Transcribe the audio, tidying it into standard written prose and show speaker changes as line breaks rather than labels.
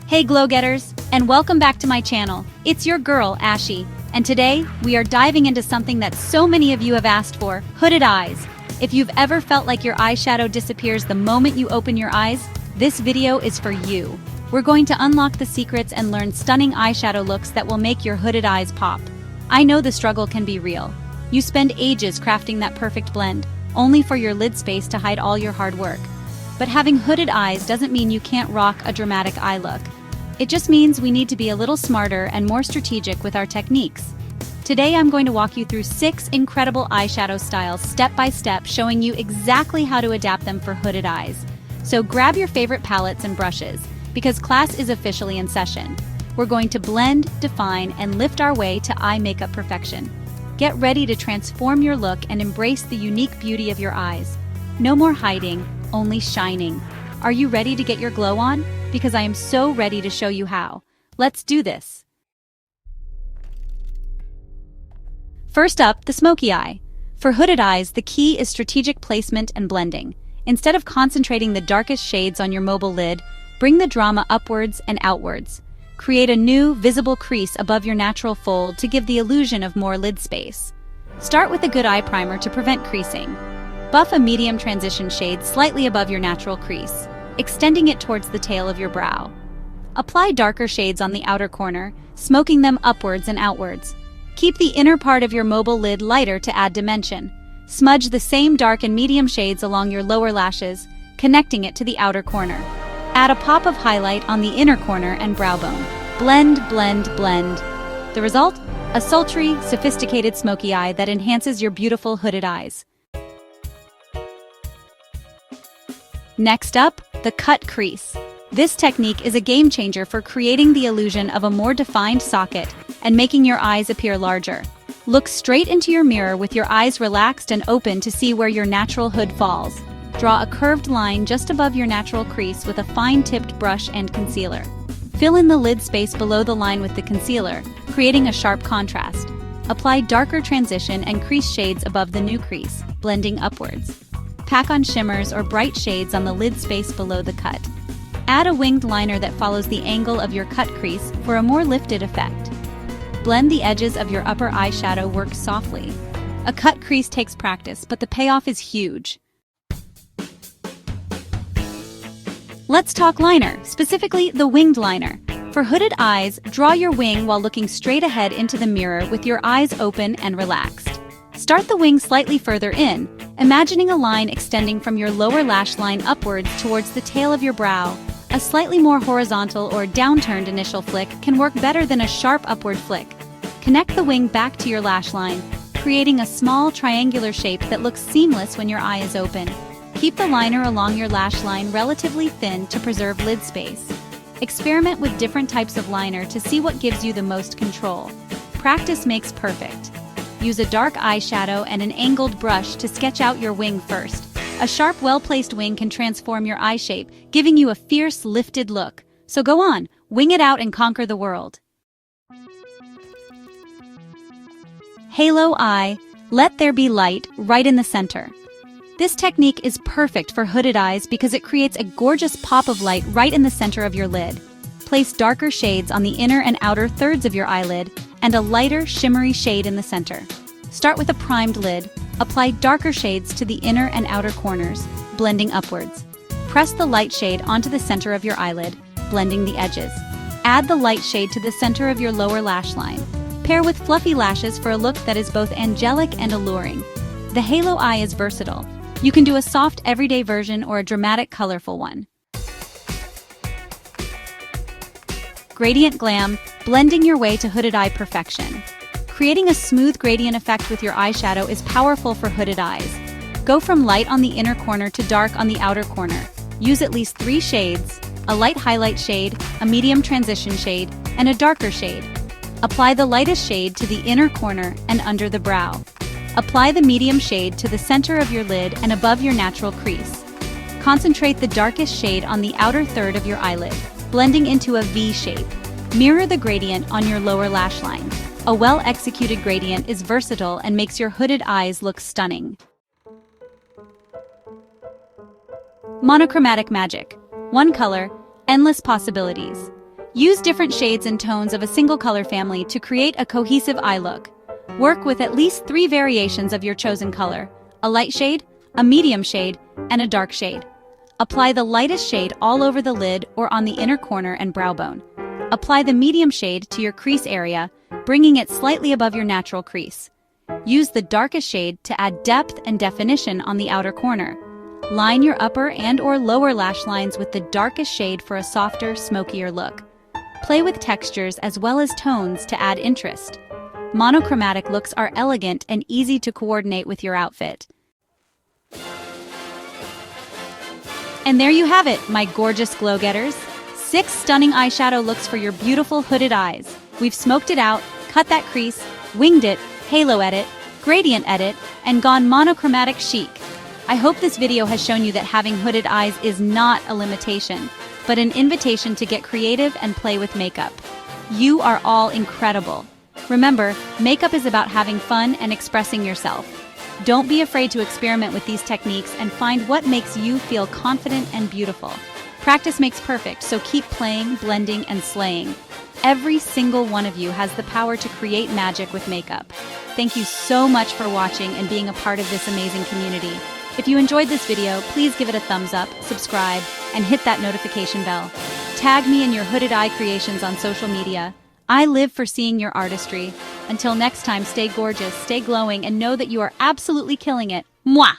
Hey glow-getters, and welcome back to my channel. It's your girl, Ashy, and today we are diving into something that so many of you have asked for, hooded eyes. If you've ever felt like your eyeshadow disappears the moment you open your eyes, this video is for you. We're going to unlock the secrets and learn stunning eyeshadow looks that will make your hooded eyes pop. I know the struggle can be real. You spend ages crafting that perfect blend, only for your lid space to hide all your hard work. But having hooded eyes doesn't mean you can't rock a dramatic eye look. It just means we need to be a little smarter and more strategic with our techniques. Today I'm going to walk you through 6 incredible eyeshadow styles step by step, showing you exactly how to adapt them for hooded eyes. So grab your favorite palettes and brushes, because class is officially in session. We're going to blend, define, and lift our way to eye makeup perfection. Get ready to transform your look and embrace the unique beauty of your eyes. No more hiding, only shining. Are you ready to get your glow on? Because I am so ready to show you how. Let's do this. First up, the smoky eye. For hooded eyes, the key is strategic placement and blending. Instead of concentrating the darkest shades on your mobile lid, bring the drama upwards and outwards. Create a new, visible crease above your natural fold to give the illusion of more lid space. Start with a good eye primer to prevent creasing. Buff a medium transition shade slightly above your natural crease, extending it towards the tail of your brow. Apply darker shades on the outer corner, smoking them upwards and outwards. Keep the inner part of your mobile lid lighter to add dimension. Smudge the same dark and medium shades along your lower lashes, connecting it to the outer corner. Add a pop of highlight on the inner corner and brow bone. Blend, blend, blend. The result? A sultry, sophisticated smoky eye that enhances your beautiful hooded eyes. Next up, the cut crease. This technique is a game changer for creating the illusion of a more defined socket and making your eyes appear larger. Look straight into your mirror with your eyes relaxed and open to see where your natural hood falls. Draw a curved line just above your natural crease with a fine-tipped brush and concealer. Fill in the lid space below the line with the concealer, creating a sharp contrast. Apply darker transition and crease shades above the new crease, blending upwards. Pack on shimmers or bright shades on the lid space below the cut. Add a winged liner that follows the angle of your cut crease for a more lifted effect. Blend the edges of your upper eyeshadow work softly. A cut crease takes practice, but the payoff is huge. Let's talk liner, specifically the winged liner. For hooded eyes, draw your wing while looking straight ahead into the mirror with your eyes open and relaxed. Start the wing slightly further in, imagining a line extending from your lower lash line upwards towards the tail of your brow. A slightly more horizontal or downturned initial flick can work better than a sharp upward flick. Connect the wing back to your lash line, creating a small triangular shape that looks seamless when your eye is open. Keep the liner along your lash line relatively thin to preserve lid space. Experiment with different types of liner to see what gives you the most control. Practice makes perfect. Use a dark eyeshadow and an angled brush to sketch out your wing first. A sharp, well-placed wing can transform your eye shape, giving you a fierce, lifted look. So go on, wing it out and conquer the world. Halo eye, let there be light right in the center. This technique is perfect for hooded eyes because it creates a gorgeous pop of light right in the center of your lid. Place darker shades on the inner and outer thirds of your eyelid, and a lighter, shimmery shade in the center. Start with a primed lid. Apply darker shades to the inner and outer corners, blending upwards. Press the light shade onto the center of your eyelid, blending the edges. Add the light shade to the center of your lower lash line. Pair with fluffy lashes for a look that is both angelic and alluring. The halo eye is versatile. You can do a soft, everyday version or a dramatic, colorful one. Gradient glam, blending your way to hooded eye perfection. Creating a smooth gradient effect with your eyeshadow is powerful for hooded eyes. Go from light on the inner corner to dark on the outer corner. Use at least 3 shades, a light highlight shade, a medium transition shade, and a darker shade. Apply the lightest shade to the inner corner and under the brow. Apply the medium shade to the center of your lid and above your natural crease. Concentrate the darkest shade on the outer third of your eyelid, blending into a V shape. Mirror the gradient on your lower lash line. A well-executed gradient is versatile and makes your hooded eyes look stunning. Monochromatic magic. One color, endless possibilities. Use different shades and tones of a single color family to create a cohesive eye look. Work with at least 3 variations of your chosen color: a light shade, a medium shade, and a dark shade. Apply the lightest shade all over the lid or on the inner corner and brow bone. Apply the medium shade to your crease area, bringing it slightly above your natural crease. Use the darkest shade to add depth and definition on the outer corner. Line your upper and/or lower lash lines with the darkest shade for a softer, smokier look. Play with textures as well as tones to add interest. Monochromatic looks are elegant and easy to coordinate with your outfit. And there you have it, my gorgeous glow-getters. 6 stunning eyeshadow looks for your beautiful hooded eyes. We've smoked it out, cut that crease, winged it, halo edit, gradient edit, and gone monochromatic chic. I hope this video has shown you that having hooded eyes is not a limitation, but an invitation to get creative and play with makeup. You are all incredible. Remember, makeup is about having fun and expressing yourself. Don't be afraid to experiment with these techniques and find what makes you feel confident and beautiful. Practice makes perfect, so keep playing, blending, and slaying. Every single one of you has the power to create magic with makeup. Thank you so much for watching and being a part of this amazing community. If you enjoyed this video, please give it a thumbs up, subscribe, and hit that notification bell. Tag me in your hooded eye creations on social media. I live for seeing your artistry. Until next time, stay gorgeous, stay glowing, and know that you are absolutely killing it. Mwah!